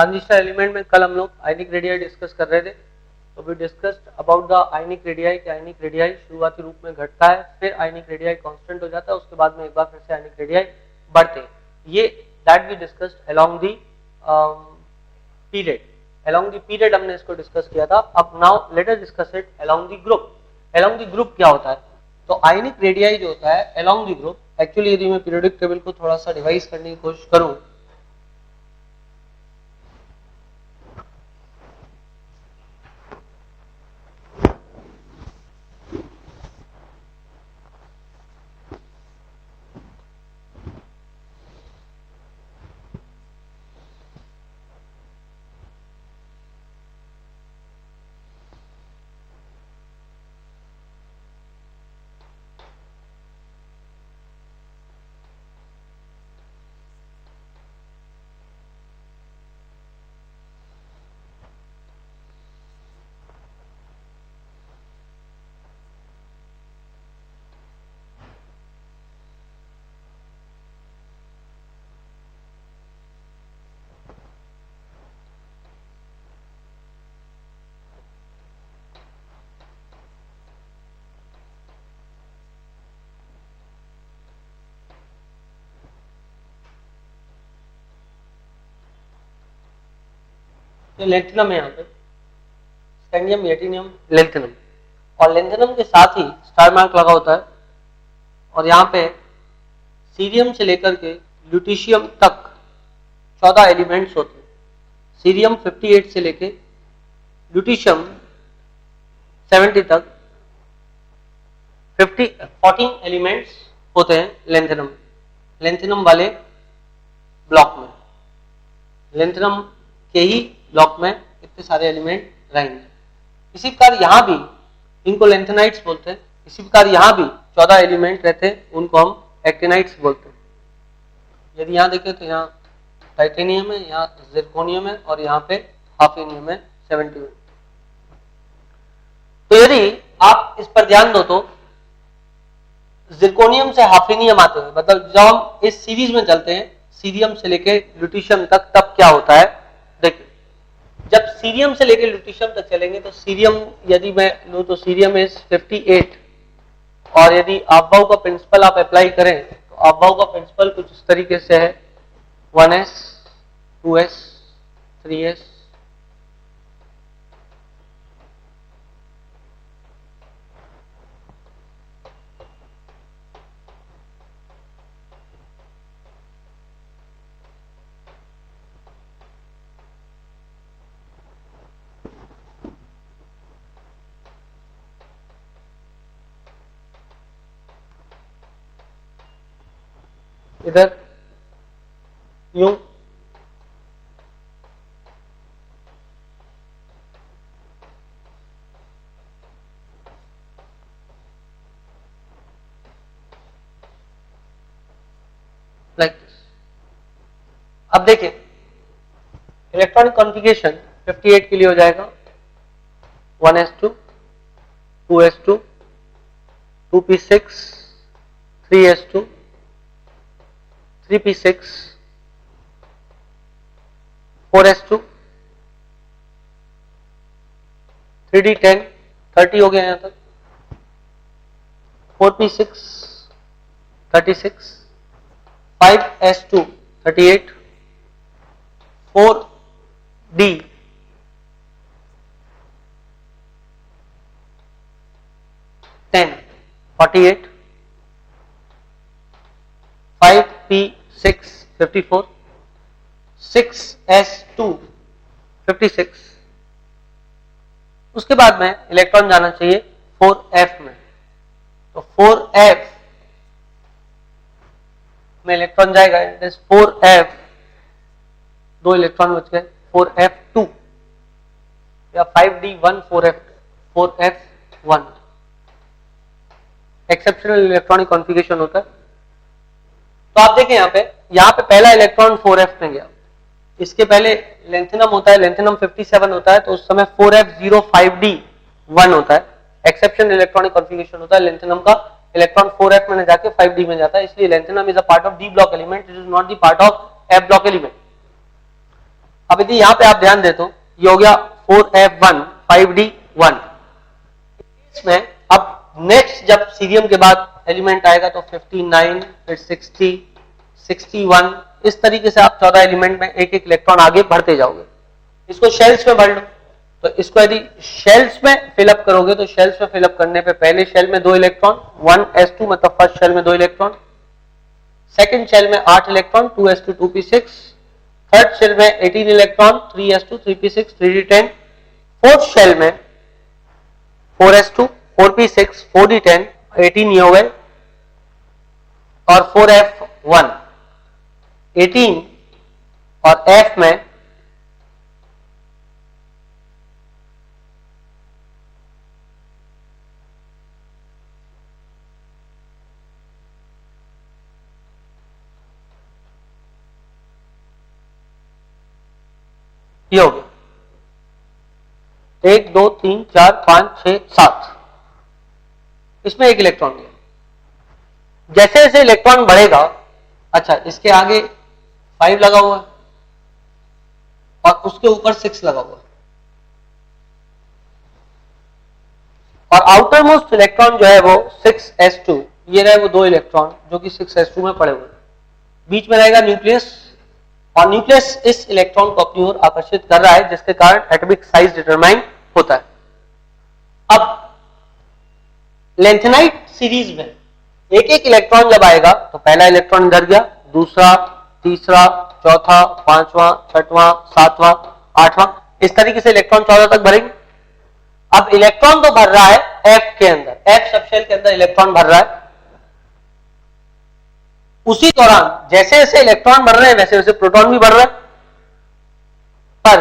Transistor element में कल हम लोग आयनिक रेडियाई डिस्कस कर रहे थे, तो we discussed about the ionic radii कि आयनिक रेडियाई शुरुआती रूप में घटता है, फिर आयनिक रेडियाई कांस्टेंट हो जाता है, उसके बाद में एक बार फिर से आयनिक रेडियाई बढ़ते हैं। ये that we discussed along the period, along the period हमने इसको डिस्कस किया था। अब now let us discuss it along the group. Along the group क्या होता है? तो आयनिक रेडियाई जो होता है अलोंग द ग्रुप, एक्चुअली यदि मैं पीरियोडिक टेबल को थोड़ा सा रिवाइज करने की कोशिश करूं, लेंथिनम है यहाँ पे, स्कैंडियम, एटिनियम, लेंथिनम, और लेंथिनम के साथ ही स्टार मार्क लगा होता है, और यहाँ पे सीरियम से लेकर के ल्यूटीशियम तक 14 एलिमेंट्स होते हैं। सीरियम 58 से लेके ल्यूटीशियम 70 तक 14 एलिमेंट्स होते हैं लेंथिनम, लेंथिनम वाले ब्लॉक में। लेंथिनम के ही ब्लॉक में इतने सारे एलिमेंट रहेंगे। इसी प्रकार यहाँ भी इनको लेंथेनाइट्स बोलते हैं। इसी प्रकार यहाँ भी 14 एलिमेंट रहते हैं, उनको हम एक्टिनाइट्स बोलते हैं। यदि यहाँ देखें तो यहाँ टाइटेनियम है, यहाँ जिरकोनियम है, और यहाँ पे हाफेनियम है 71। तो यदि आप इस पर ध्यान दो तो जिरकोनियम से हाफेनियम आते हैं, मतलब जब हम इस सीरीज में चलते हैं सीरियम से लेके ल्यूटीशियम तक, तब क्या होता है देखिए। जब सीरियम से लेके ल्यूटीशियम तक चलेंगे तो सीरियम यदि मैं लूं तो सीरियम इज 58, और यदि आपबाउ का प्रिंसिपल आप अप्लाई करें तो आपबाउ का प्रिंसिपल कुछ इस तरीके से है 1s 2s 3s, इधर यूं, लाइक दिस। अब देखिए इलेक्ट्रॉनिक कॉन्फ़िगरेशन 58 के लिए हो जाएगा 1s2 2s2 2p6 3s2 3p6 4s2 3d10 30 हो गया यहां तक, 4p6 36 5s2 38 4d 10 48 5p6 54 6s2 56। उसके बाद में इलेक्ट्रॉन जाना चाहिए 4f में, तो 4f में इलेक्ट्रॉन जाएगा, इट इज 4f, 2 इलेक्ट्रॉन बच गए, 4f2 या 5d1 4f1। Exceptional electronic configuration होता है। तो आप देखें यहाँ पे पहला इलेक्ट्रॉन 4f में गया, इसके पहले लेंथिनम होता है, लेंथिनम 57 होता है, तो उस समय 4f05d1 होता है। एक्सेप्शन इलेक्ट्रॉनिक कॉन्फ़िगरेशन होता है, लेंथिनम का इलेक्ट्रॉन 4f में जाके 5d में जाता है, इसलिए lanthanum is a part of d block element, it is not the part of f block element. अब यदि यहाँ पे आप ध्यान दे तो ये हो गया 4f1 5d1। इसमें अब नेक्स्ट जब सीरियम के बाद एलिमेंट आएगा तो 59 फिर 60 61 इस तरीके से आप 14 एलिमेंट में एक एक इलेक्ट्रॉन आगे बढ़ते जाओगे। इसको शेल्स में भर लो, तो इसको यदि शेल्स में फिलअप करोगे तो शेल्स में फिलअप करने पे पहले शेल में 2 इलेक्ट्रॉन 1s2 मतलब फर्स्ट शेल में 2 इलेक्ट्रॉन, सेकंड शेल में 8 electron 2s2 2p6, third shell में 18 electron 3s2 3p6 3d10, fourth shell में 4s2 4p6 4d10 18 ये हो गए, और 4f1 18 और f में ये हो गया 1 2 3 4 5 6 7, इसमें एक इलेक्ट्रॉन दिया। जैसे जैसे इलेक्ट्रॉन बढ़ेगा, अच्छा इसके आगे 5 लगा हुआ है और उसके ऊपर 6 लगा हुआ है, और आउटर मोस्ट इलेक्ट्रॉन जो है वो 6s2, ये रहे वो 2 इलेक्ट्रॉन जो कि 6s2 में पड़े हुए, बीच में रहेगा न्यूक्लियस, और न्यूक्लियस इस इलेक्ट्रॉन को अपनी ओर आकर्षित कर रहा है जिसके कारण एटॉमिक साइज डिटरमाइन होता है। अब लेंथेनाइट सीरीज में एक एक इलेक्ट्रॉन जब आएगा तो पहला इलेक्ट्रॉन इधर गया, दूसरा, तीसरा, चौथा, पांचवा, छठवां, सातवां, आठवां, इस तरीके से इलेक्ट्रॉन 14 तक भरेंगे। अब इलेक्ट्रॉन तो भर रहा है एफ के अंदर, एफ सबशेल के अंदर इलेक्ट्रॉन भर रहा है। उसी दौरान जैसे जैसे इलेक्ट्रॉन बढ़ रहे हैं वैसे वैसे प्रोटॉन भी बढ़ रहा है, पर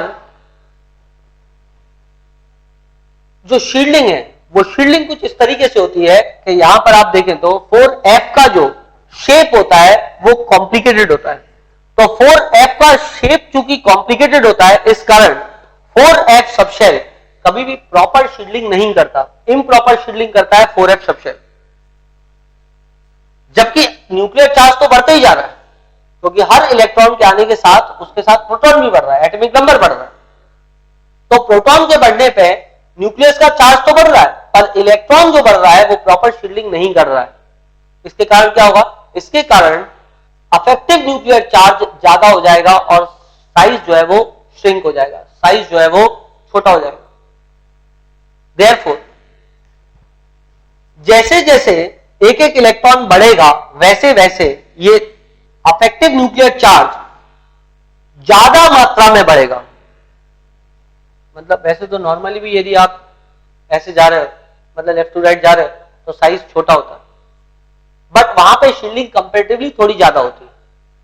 जो शील्डिंग है वो शील्डिंग कुछ इस तरीके से होती है कि यहां पर आप देखें तो 4f का जो शेप होता है वो कॉम्प्लिकेटेड होता है। तो 4f का शेप चूंकि कॉम्प्लिकेटेड होता है, इस कारण 4f सबशेल कभी भी प्रॉपर शील्डिंग नहीं करता, इम्प्रॉपर शील्डिंग करता है 4f सबशेल। जबकि न्यूक्लियर चार्ज तो बढ़ते ही जा रहा है, क्योंकि हर इलेक्ट्रॉन के आने के साथ उसके साथ प्रोटॉन भी बढ़ रहा है, एटॉमिक नंबर बढ़ रहा है। तो प्रोटॉन के बढ़ने पे न्यूक्लियस का चार्ज तो बढ़ रहा है, पर इलेक्ट्रॉन जो बढ़ रहा है वो प्रॉपर शील्डिंग नहीं कर रहा है। इसके कारण क्या होगा? इसके कारण अफेक्टिव न्यूक्लियर चार्ज ज्यादा हो जाएगा और साइज जो है वो श्रिंक हो जाएगा, साइज जो है वो छोटा हो जाएगा। देयरफॉर जैसे जैसे एक एक इलेक्ट्रॉन बढ़ेगा वैसे वैसे ये अफेक्टिव न्यूक्लियर चार्ज ज्यादा मात्रा में बढ़ेगा। मतलब वैसे तो नॉर्मली भी यदि आप ऐसे जा रहे हो, मतलब लेफ्ट टू राइट जा रहे हो, तो साइज छोटा होता है, बट वहां पे शील्डिंग कंपैरेटिवली थोड़ी ज्यादा होती है,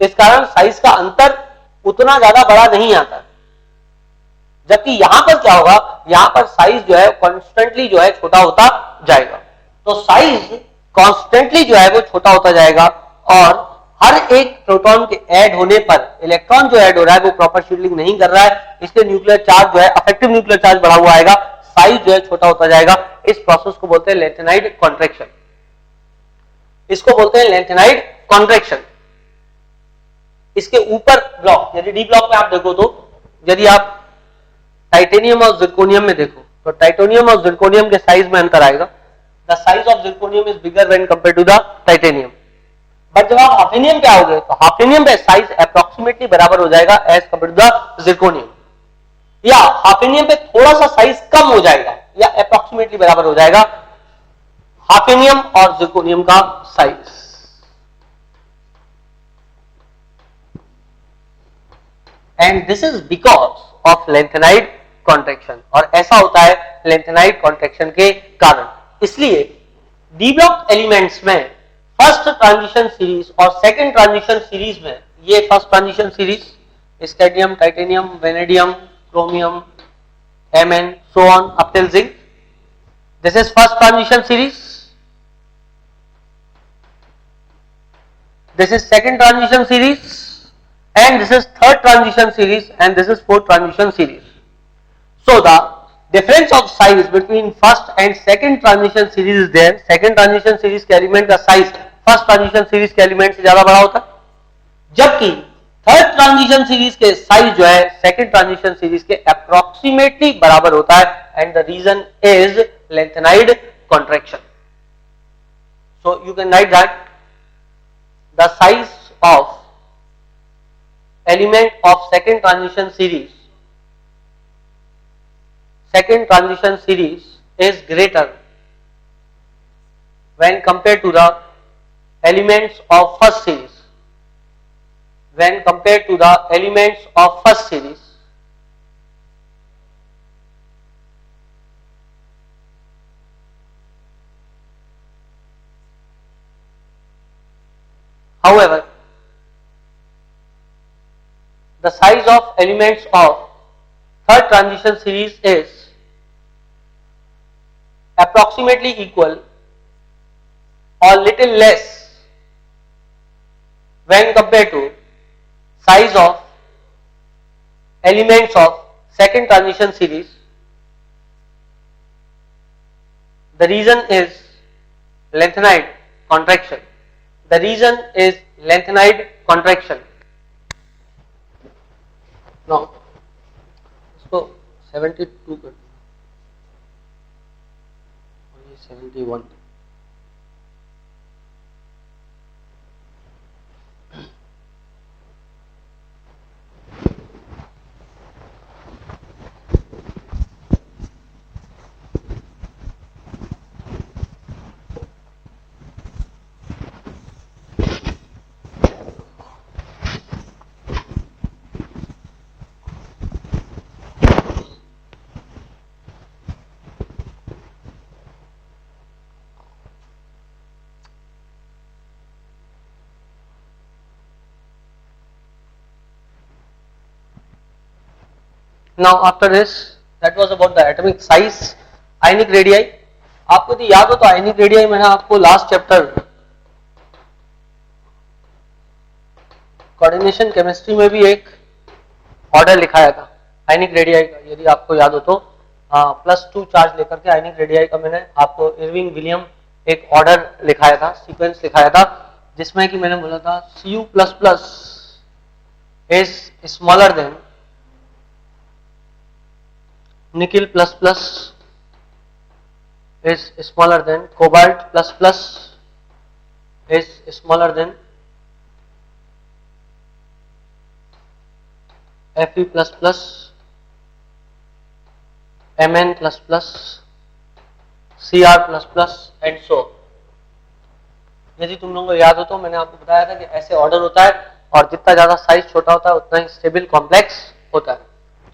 इस कारण साइज का अंतर उतना ज्यादा बड़ा नहीं आता। जबकि यहां पर क्या होगा, यहां पर साइज जो है कॉन्स्टेंटली जो है छोटा होता जाएगा। तो साइज कॉन्स्टेंटली जो है वो छोटा होता जाएगा, और हर एक प्रोटॉन के ऐड होने पर इलेक्ट्रॉन जो ऐड हो रहा है वो प्रॉपर शील्डिंग नहीं कर रहा है, इसलिए न्यूक्लियर चार्ज जो है अफेक्टिव न्यूक्लियर चार्ज बढ़ा हुआ आएगा, साइज जो है छोटा होता जाएगा। इस प्रोसेस को बोलते हैं लेंथेनाइड कॉन्ट्रैक्शन, इसको बोलते हैं लेंथेनाइड कॉन्ट्रैक्शन। इसके ऊपर ब्लॉक, यदि डी ब्लॉक में आप देखो तो यदि आप टाइटेनियम और जिरकोनियम में देखो तो टाइटेनियम और जिरकोनियम के साइज में अंतर आएगा। The size of zirconium is bigger when compared to the titanium. But जब आप हाफेनियम पे आओगे तो हाफेनियम पे साइज अप्रोक्सीमेटली बराबर हो जाएगा as compared to the zirconium, या हाफेनियम पे थोड़ा सा साइज कम हो जाएगा या अप्रोक्सीमेटली बराबर हो जाएगा हाफेनियम और जिरकोनियम का size. And this is because of lanthanide contraction, और ऐसा होता है लेंथेनाइड कॉन्ट्रैक्शन के कारण। इसलिए डी ब्लॉक एलिमेंट्स में फर्स्ट ट्रांजिशन सीरीज और सेकंड ट्रांजिशन सीरीज में, ये first transition series scandium, titanium, vanadium, chromium, Mn, so on up till zinc. This is first transition series. This is second transition series, and this is third transition series, and this is fourth transition series. So the difference of size between first and second transition series is there. Second transition series के element का size first transition series के element से ज्यादा बड़ा होता है, जबकि third transition series के साइज जो है सेकंड ट्रांजिशन सीरीज के अप्रोक्सीमेटली बराबर होता है and the reason is lanthanide contraction. So you can write that the size of element of second transition series is greater when compared to the elements of first series. When compared to the elements of first series, however, the size of elements of third transition series is approximately equal or little less when compared to size of elements of second transition series. The reason is lengthened contraction. The reason is lengthened contraction. Now इसको 72 कर 71. Now after this, that was about the atomic size, ionic radii. आपको यदि याद हो तो ionic radii मैंने आपको last chapter coordination chemistry में भी एक ऑर्डर लिखाया था आयनिक रेडियाई का, यदि आपको याद हो तो +2 चार्ज लेकर के आयनिक रेडियाई का मैंने आपको इरविंग विलियम एक ऑर्डर लिखाया था, सीक्वेंस लिखाया था, जिसमें कि मैंने बोला था Cu++ is smaller than nickel++ is smaller than cobalt++ is smaller than Fe++, Mn++, Cr++ and so. यदि तुम लोगों को याद हो तो मैंने आपको बताया था कि ऐसे ऑर्डर होता है और जितना ज्यादा साइज छोटा होता है उतना ही स्टेबल कॉम्प्लेक्स होता है.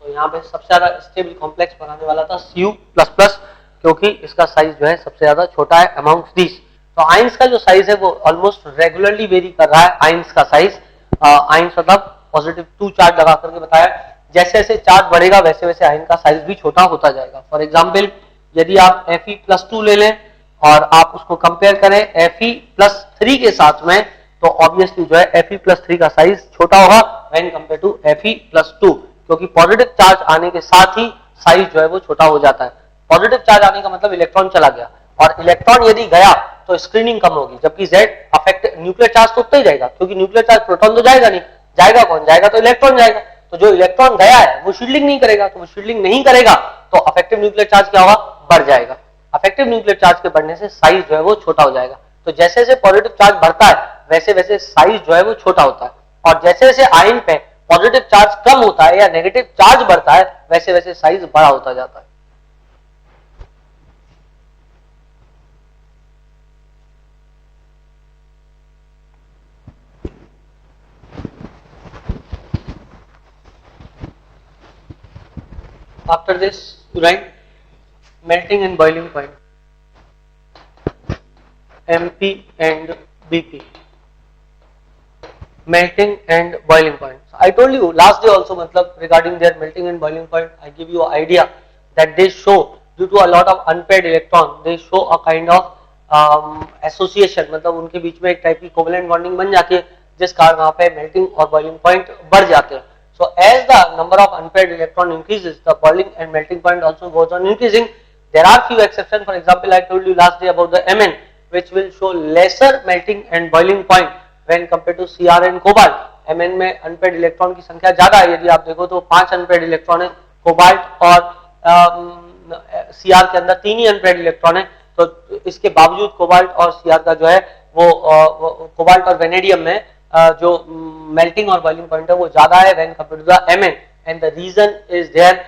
तो यहाँ पे सबसे ज्यादा स्टेबल कॉम्प्लेक्स बनाने वाला था Cu++, क्योंकि इसका साइज जो है सबसे ज्यादा छोटा है अमॉन्ग्स दीस. तो आयंस का जो साइज है वो ऑलमोस्ट रेगुलरली वेरी कर रहा है. आयंस का साइज, आयंस मतलब +2 चार्ज लगा करके बताया, जैसे जैसे चार्ज बढ़ेगा वैसे वैसे आयन का साइज भी छोटा होता जाएगा. फॉर एग्जाम्पल यदि आप Fe+2 ले लें और आप उसको कंपेयर करें Fe+3 के साथ में, तो ऑब्वियसली जो है Fe+3 का साइज छोटा होगा व्हेन कंपेयर टू Fe+2, क्योंकि पॉजिटिव चार्ज आने के साथ ही साइज जो है वो छोटा हो जाता है. पॉजिटिव चार्ज आने का मतलब इलेक्ट्रॉन चला गया, और इलेक्ट्रॉन यदि गया तो स्क्रीनिंग कम होगी, जबकि Z अफेक्ट न्यूक्लियर चार्ज तो उतना ही जाएगा, क्योंकि न्यूक्लियर चार्ज प्रोटॉन तो जाएगा नहीं, जाएगा कौन, जाएगा तो इलेक्ट्रॉन जाएगा. तो जो इलेक्ट्रॉन गया है वो शील्डिंग नहीं करेगा, तो वो शील्डिंग नहीं करेगा तो अफेक्टिव न्यूक्लियर चार्ज क्या होगा, बढ़ जाएगा. अफेक्टिव न्यूक्लियर चार्ज के बढ़ने से साइज जो है वो छोटा हो जाएगा. तो जैसे जैसे पॉजिटिव चार्ज बढ़ता है वैसे वैसे साइज जो है वो छोटा होता है, और जैसे जैसे आयन पे पॉजिटिव चार्ज कम होता है या नेगेटिव चार्ज बढ़ता है वैसे वैसे साइज बड़ा होता जाता है. After this, you write melting and boiling point, MP and BP. Melting and boiling point. So I told you last day also, मतलब regarding their melting and boiling point, I give you an idea that they show, due to a lot of unpaired electron, they show a kind of association, मतलब उनके बीच में एक type की covalent bonding बन जाती है, जिस कारण वहाँ पे मेल्टिंग और बॉइलिंग पॉइंट बढ़ जाते हैं. So as the number of unpaired electron increases, the boiling and melting point also goes on increasing. There are few exceptions. For example, I told you last day about the Mn, which will show lesser melting and boiling point when compared to Cr and cobalt. Mn में unpaired electron की संख्या ज्यादा है। यदि आप देखो तो 5 unpaired electron है, कोबाल्ट और Cr के अंदर 3 ही अनपेयर्ड इलेक्ट्रॉन है। तो इसके बावजूद कोबाल्ट और Cr का जो है वो कोबाल्ट और वेनेडियम में जो मेल्टिंग और बॉइलिंग पॉइंट है वो ज्यादा है when compared to the Mn, and the reason is there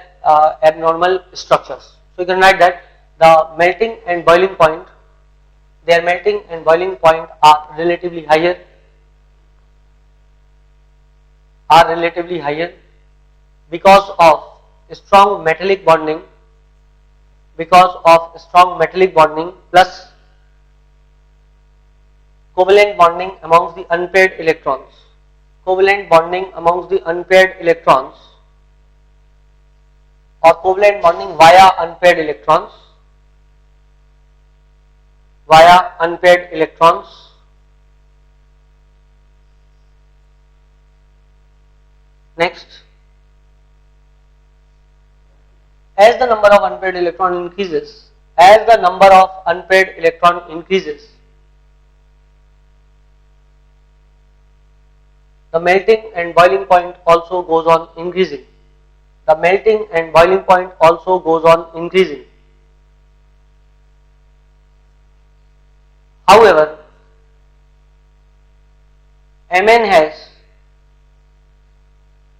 abnormal structures. So you can write that the melting and boiling point, their melting and boiling point are relatively higher because of strong metallic bonding, plus covalent bonding amongst the unpaired electrons, or covalent bonding via unpaired electrons. Next, as the number of unpaired electron increases, the melting and boiling point also goes on increasing. However, Mn has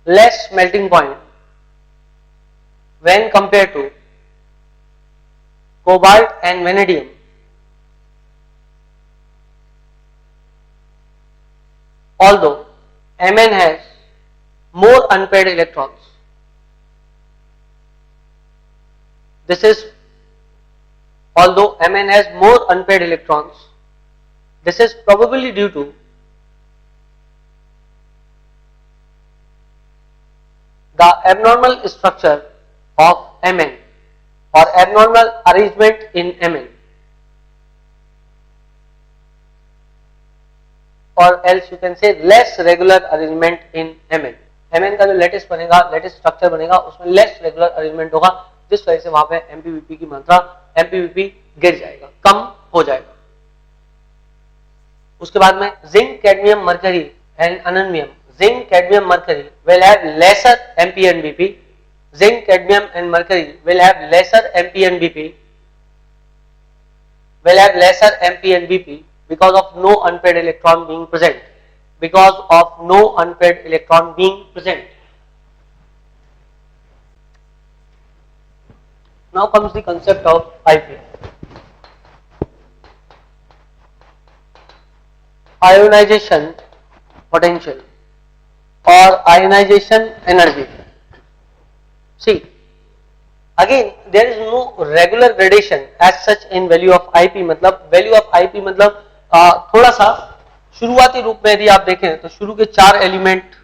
less melting point when compared to cobalt and vanadium. Although Mn has more unpaired electrons. This is probably due to the abnormal structure of Mn or abnormal arrangement in Mn, or else you can say less regular arrangement in Mn. Mn का जो latest structure बनेगा उसमें less regular arrangement होगा, जिस वजह से वहां पे MpVp की मात्रा MpVp गिर जाएगा, कम हो जाएगा। उसके बाद में जिंक, कैडमियम, मरकरी एंड अननमियम. Zinc, cadmium, mercury will have lesser MpNBp. Zinc, cadmium and mercury will have lesser MpNBp because of no unpaired electron being present. Now comes the concept of IP. Ionization potential or ionization energy. See, again there is no regular gradation as such in value of IP. मतलब value of IP मतलब थोड़ा सा शुरुआती रूप में यदि आप देखें तो शुरू के 4 element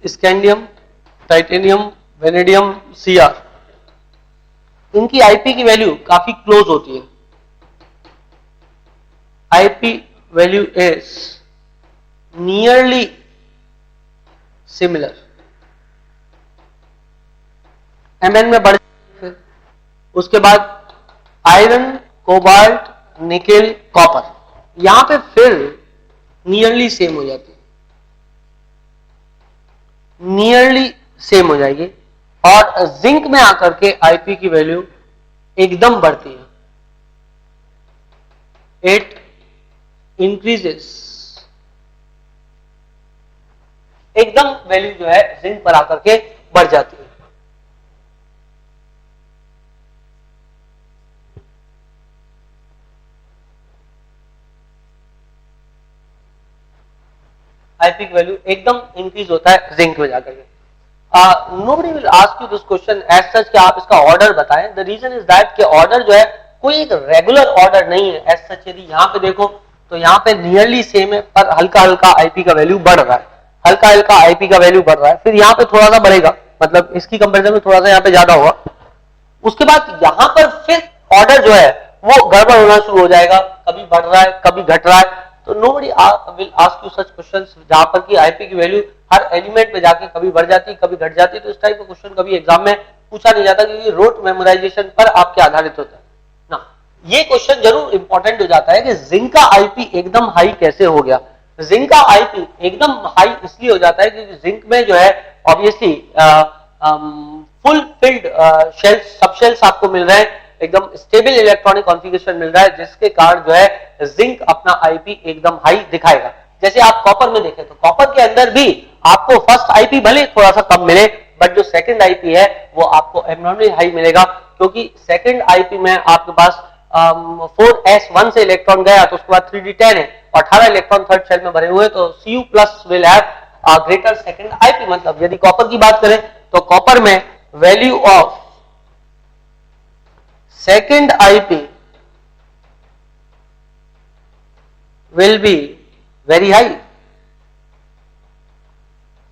scandium, titanium, vanadium, Cr, इनकी IP की वैल्यू काफी क्लोज होती है. IP value is nearly similar. Mn में बढ़ जाती है. उसके बाद आयरन, कोबाल्ट, निकेल, कॉपर, यहां पे फिर नियरली सेम हो जाती है, नियरली सेम हो जाएगी. और जिंक में आकर के आईपी की वैल्यू एकदम बढ़ती है. इट इंक्रीजेस, एकदम वैल्यू जो है जिंक पर आकर के बढ़ जाती है. आईपी की वैल्यू एकदम इंक्रीज होता है जिंक में जाकर के. Nobody will ask you this question as such कि आप इसका ऑर्डर बताएं. द रीजन इज दैट कि ऑर्डर जो है कोई एक रेगुलर ऑर्डर नहीं है एज सच. यदि यहां पे देखो तो यहां पे नियरली सेम है पर हल्का हल्का आईपी का वैल्यू बढ़ रहा है, हल्का हल्का आईपी का वैल्यू बढ़ रहा है. फिर यहां पे थोड़ा सा बढ़ेगा, मतलब इसकी कंपैरिजन में थोड़ा सा यहां पे ज्यादा होगा. उसके बाद यहां पर फिर ऑर्डर जो है वो गड़बड़ होना शुरू हो जाएगा, कभी बढ़ रहा है कभी घट रहा है. तो nobody will ask you such questions जहां पर कि आईपी की वैल्यू हर एलिमेंट पे जाके कभी बढ़ जाती कभी घट जाती. तो इस टाइप का क्वेश्चन कभी एग्जाम में पूछा नहीं जाता क्योंकि रोट मेमोराइजेशन पर आपके आधारित होता है ना. ये क्वेश्चन जरूर इंपॉर्टेंट हो जाता है कि जिंक का आईपी एकदम हाई कैसे हो गया. जिंक का आईपी एकदम हाई इसलिए हो जाता है क्योंकि जिंक में जो है ऑब्वियसली फुल फिल्ड शेल्स सब शेल्स आपको मिल रहे हैं, एकदम स्टेबल इलेक्ट्रॉनिक कॉन्फ़िगरेशन मिल रहा है, जिसके कारण जो है जिंक अपना आईपी एकदम हाई दिखाएगा। जैसे आप कॉपर में देखें तो कॉपर के अंदर भी आपको फर्स्ट आईपी भले थोड़ा सा कम मिले, बट जो सेकंड आईपी है वो आपको एब्नॉर्मली हाई मिलेगा, क्योंकि सेकंड आईपी में आपके पास 4s1 से इलेक्ट्रॉन गया तो उसके बाद 3d10 है और 18 इलेक्ट्रॉन थर्ड शेल में भरे हुए, तो Cu+ will have greater second IP. मतलब यदि कॉपर की बात करें तो कॉपर में value of second IP will be very high.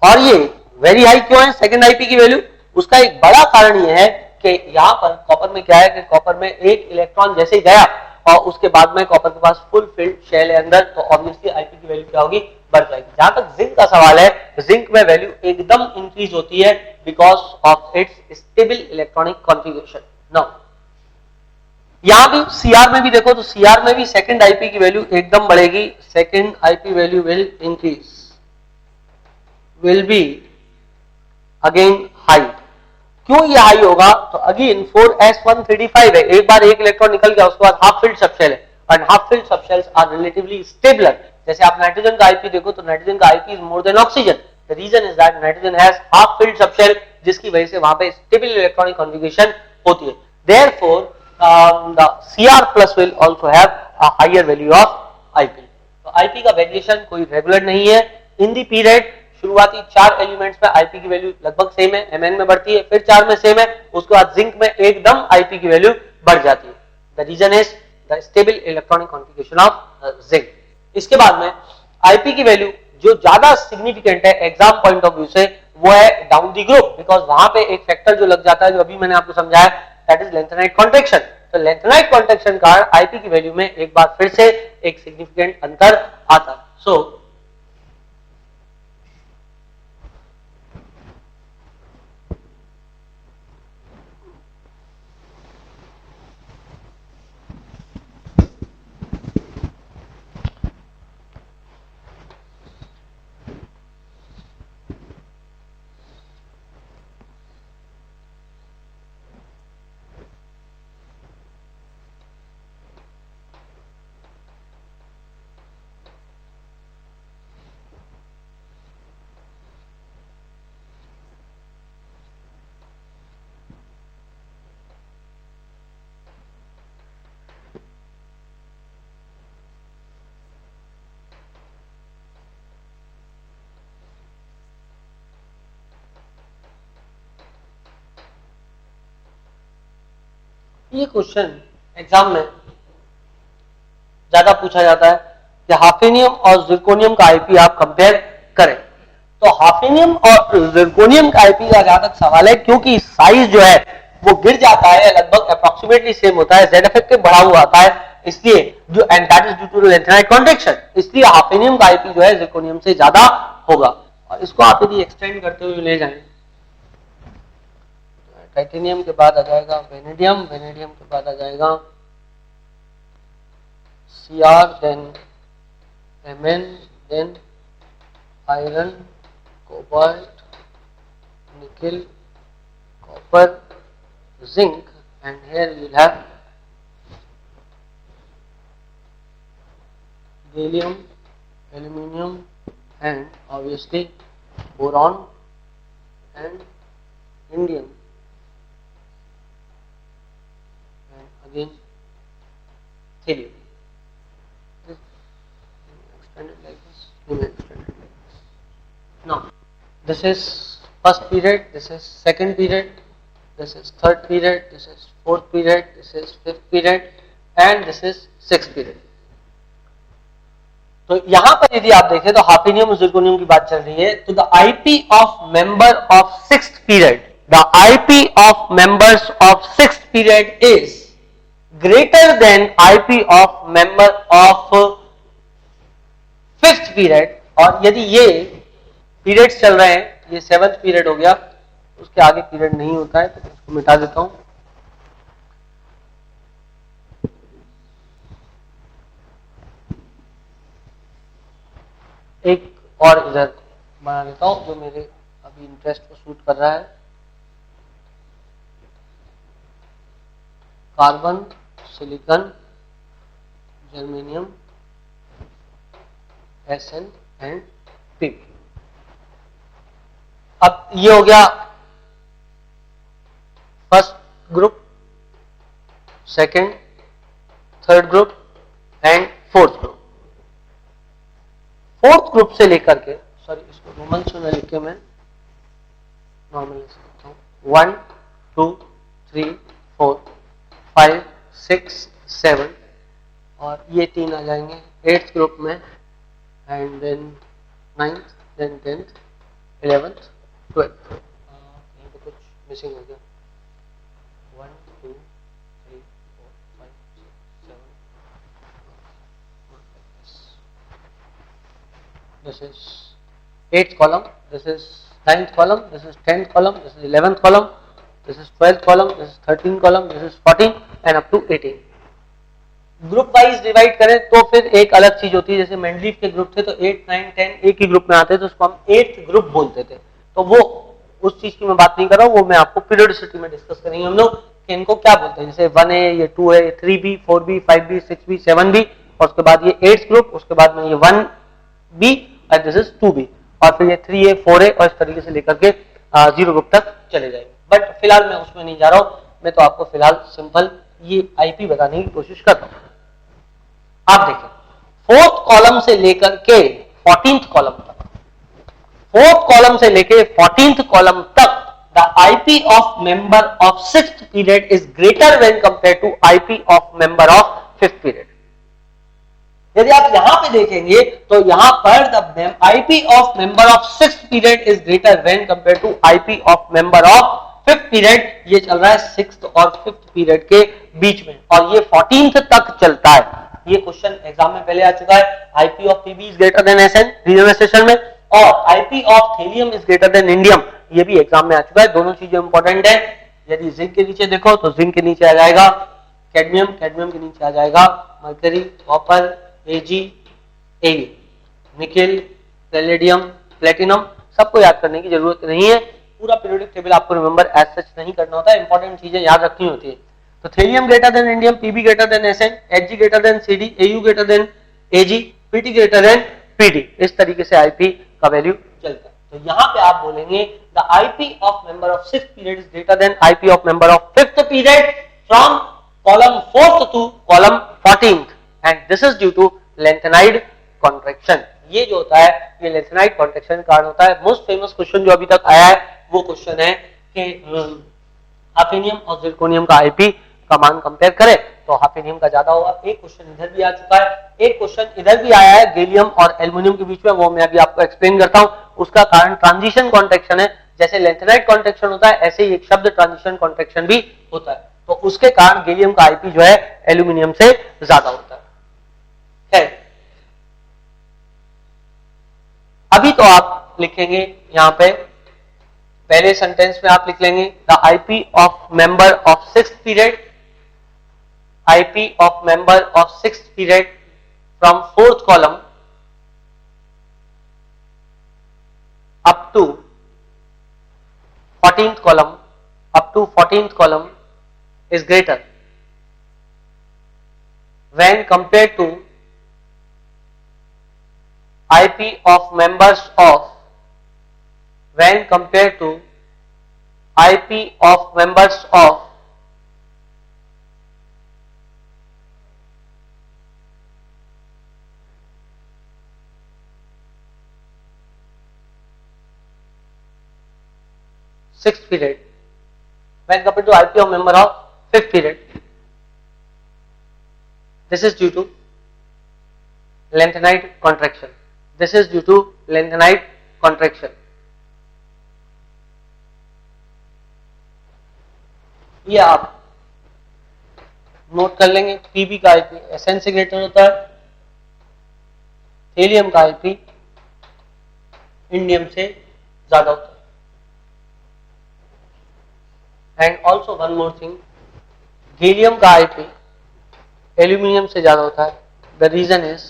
और ये वेरी हाई क्यों है सेकंड आईपी की वैल्यू? उसका एक बड़ा कारण ये है कि यहां पर कॉपर में क्या है कि कॉपर में एक इलेक्ट्रॉन जैसे ही गया और उसके बाद में कॉपर के पास फुल फिल्ड शेल है अंदर, तो ऑब्वियसली आईपी की वैल्यू क्या होगी? बढ़ जाएगी। जहां तक जिंक का सवाल है, जिंक में वैल्यू एकदम इंक्रीज होती है because of its stable electronic configuration. Now यहां भी सीआर में भी देखो तो सीआर में भी सेकंड आईपी की वैल्यू एकदम बढ़ेगी, second IP value will increase, will be again high. क्यों ये हाई होगा? तो अगेन 4s135 है, एक बार एक इलेक्ट्रॉन निकल गया उसके बाद हाफ फिल्ड सबशेल है और half filled subshells are relatively stabler. जैसे आप नाइट्रोजन का आईपी देखो तो नाइट्रोजन का IP is more than oxygen, the reason is that nitrogen has half filled subshell, जिसकी वजह से वहां पे स्टेबल इलेक्ट्रॉनिक कॉन्फ़िगरेशन होती है। Therefore the Cr+ will also have a higher value of IP। तो IP का वेरिएशन कोई रेगुलर नहीं है। इन दी पीरियड शुरुआती 4 एलिमेंट्स में IP की वैल्यू लगभग सेम है, Mn में बढ़ती है, फिर 4 में सेम है, उसके बाद जिंक में एकदम IP की वैल्यू बढ़ जाती है। The reason is the stable electronic configuration of zinc. इसके बाद में IP की वैल्यू जो ज्यादा सिग्निफिकेंट है एग्जाम पॉइंट ऑफ व्यू से वो है डाउन दी ग्रुप, बिकॉज वहां पे एक फैक्टर जो लग जाता है जो अभी मैंने आपको समझाया, दैट इज लेंथेनाइट कॉन्ट्रैक्शन। तो लेंथेनाइट कॉन्ट्रैक्शन का आईपी की वैल्यू में एक बार फिर से एक सिग्निफिकेंट अंतर आता है। सो ये क्वेश्चन एग्जाम में ज्यादा पूछा जाता है कि हाफेनियम और जिरकोनियम का आईपी आप कंपेयर करें। तो हाफेनियम और जिरकोनियम का आईपी का जहां तक सवाल है, क्योंकि साइज जो है वो गिर जाता है, लगभग अप्रोक्सीमेटली सेम होता है, जेड इफेक्टिव बढ़ा हुआ आता है, इसलिए जो and that is due to lanthanide contraction, इसलिए हाफेनियम का आईपी जो है जिरकोनियम से ज्यादा होगा। और इसको आप यदि एक्सटेंड करते हुए ले जाएं, टाइटेनियम के बाद आ जाएगा वेनेडियम, वेनेडियम के बाद आ जाएगा Cr, then Mn, then iron, cobalt, nickel, copper, zinc, and here we will have gallium, aluminium, and obviously boron and indium, and again thelium. Like this, like this. Now, this is first period, this is second period, this is third period, this is fourth period, this is fifth period, and this is sixth period. तो यहां पर यदि आप देखें तो hafnium और zirconium की बात चल रही है, तो the IP of member of sixth period, the IP of members of sixth period is greater than IP of member of fifth period. और यदि ये पीरियड्स चल रहे हैं, ये सेवंथ पीरियड हो गया, उसके आगे पीरियड नहीं होता है, तो इसको मिटा देता हूं। एक और इधर बना लेता हूं जो मेरे अभी इंटरेस्ट को सूट कर रहा है। Carbon, silicon, germanium, Sn and Pb। अब ये हो गया first group, second, third group and fourth group. Fourth group से लेकर के, सॉरी इसको रोमन से न लिख के मैं नॉर्मल लिख सकता हूं, 1 2 3 4 5 6 7 और ये 3 आ जाएंगे 8th ग्रुप में, and then 9th, then 10th, 11th, 12th। यहीं पे कुछ मिसिंग हो गया, 1 2 3 4 5 6 7। This is 8th column, this is 9th column, this is 10th column, this is 11th column, this is 12th column, this is 13th column, this is 14 and up to 18। Group wise divide करें तो फिर एक अलग चीज होती है, जैसे Mendeleev के ग्रुप थे तो 8 9 10 एक ही ग्रुप में आते थे, तो उसको हम 8th ग्रुप बोलते थे। तो वो उस चीज की मैं बात नहीं कर रहा हूं, वो मैं आपको पीरियोडिसिटी में डिस्कस करेंगे हम लोग कि इनको क्या बोलते हैं। जैसे 1 है, ये 2 है, 3B 4B 5B 6B 7B और उसके बाद ये 8th ग्रुप, उसके बाद में ये 1B और दिस इज 2B और फिर ये 3A 4A और इस तरीके से लेकर के 0 ग्रुप तक चले जाएंगे। बट फिलहाल मैं उसमें नहीं जा रहा हूं, मैं तो आपको फिलहाल सिंपल ये आईपी बताने की कोशिश कर रहा हूं। आप देखें 4th कॉलम से लेकर के 14th कॉलम तक, 4th कॉलम से लेकर 14th कॉलम तक the IP of member of 6th period is greater when compare to IP of member of 5th period. यदि आप यहां पे देखेंगे तो यहां पर the IP of member of 6th period is greater when compare to IP of member of 5th period. ये चल रहा है 6th और 5th पीरियड के बीच में और ये 14th तक चलता है। ये क्वेश्चन एग्जाम में पहले आ चुका है। IP of PB is greater than SN रीजनलाइजेशन में और IP of thallium is greater than indium, ये भी एग्जाम में आ चुका है। दोनों चीजें इंपॉर्टेंट है। यदि जिंक के नीचे देखो तो जिंक के नीचे आ जाएगा कैडमियम, कैडमियम के नीचे आ जाएगा मरकरी, कॉपर, एजी, एयू, निकेल, पैलेडियम, प्लेटिनम। सबको याद करने की जरूरत नहीं है, पूरा पीरियोडिक टेबल आपको रिमेंबर एज सच नहीं करना होता है, इंपॉर्टेंट चीजें याद रखनी होती है। तो thallium greater than indium, Pb greater than Sn, Hg greater than Cd, Au greater than Ag, Pt greater than Pd. इस तरीके से आईपी का वैल्यू चलता है। तो यहां पे आप बोलेंगे the IP of member of 6th period is greater than IP of member of 5th period from column 4th to column 14th and this is due to lanthanide contraction. ये जो होता है ये लेंथेनाइड कॉन्ट्रैक्शन के कारण होता है। Most famous question जो अभी तक आया है वो क्वेश्चन है कि हाफेनियम और जिरकोनियम का आईपी का मान कंपेयर करें तो हाफेनियम का ज्यादा होगा। एक क्वेश्चन इधर भी आ चुका है, एक क्वेश्चन इधर भी आया है गैलियम और एल्युमिनियम के बीच में, वो मैं अभी आपको एक्सप्लेन करता हूं। उसका कारण ट्रांजिशन कॉन्ट्रैक्शन है। जैसे लेंथेनाइड कॉन्ट्रैक्शन होता है ऐसे ही एक शब्द ट्रांजिशन कॉन्ट्रैक्शन भी होता है, तो उसके कारण गैलियम का आईपी जो है एल्यूमिनियम से ज्यादा होता है। अभी तो आप लिखेंगे यहां पे पहले सेंटेंस में आप लिख लेंगे the IP of member of 6th period, IP of member of 6th period from 4th column up to 14th column, up to 14th column is greater when compared to IP of members of, when compared to IP of members of 6th period, when compared to IP of member of 5th period. This is due to lengthenide contraction. This is due to lengthenide contraction. ये आप note कर लेंगे। PB का IP SN से greater होता है, thallium का IP indium से ज्यादा होता है। And also one more thing, gallium का आईपी एल्यूमिनियम से ज्यादा होता है। The reason is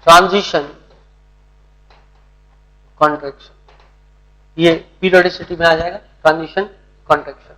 transition, contraction, ये पीरियोडिसिटी में आ जाएगा, ट्रांजिशन, कॉन्ट्रैक्शन।